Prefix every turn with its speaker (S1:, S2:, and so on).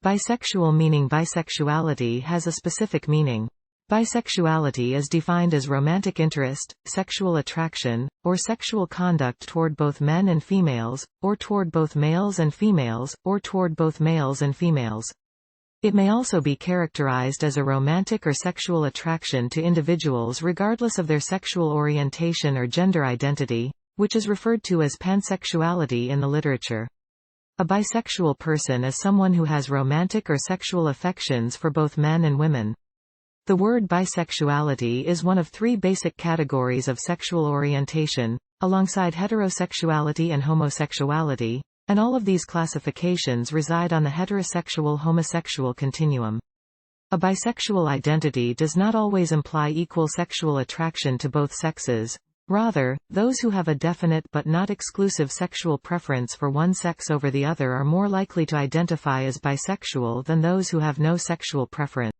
S1: Bisexual meaning. Bisexuality has a specific meaning. Bisexuality is defined as romantic interest, sexual attraction, or sexual conduct toward both men and females, or toward both males and females, or toward both males and females. It may also be characterized as a romantic or sexual attraction to individuals regardless of their sexual orientation or gender identity, which is referred to as pansexuality in the literature. A bisexual person is someone who has romantic or sexual affections for both men and women. The word bisexuality is one of three basic categories of sexual orientation, alongside heterosexuality and homosexuality, and all of these classifications reside on the heterosexual-homosexual continuum. A bisexual identity does not always imply equal sexual attraction to both sexes. Rather, those who have a definite but not exclusive sexual preference for one sex over the other are more likely to identify as bisexual than those who have no sexual preference.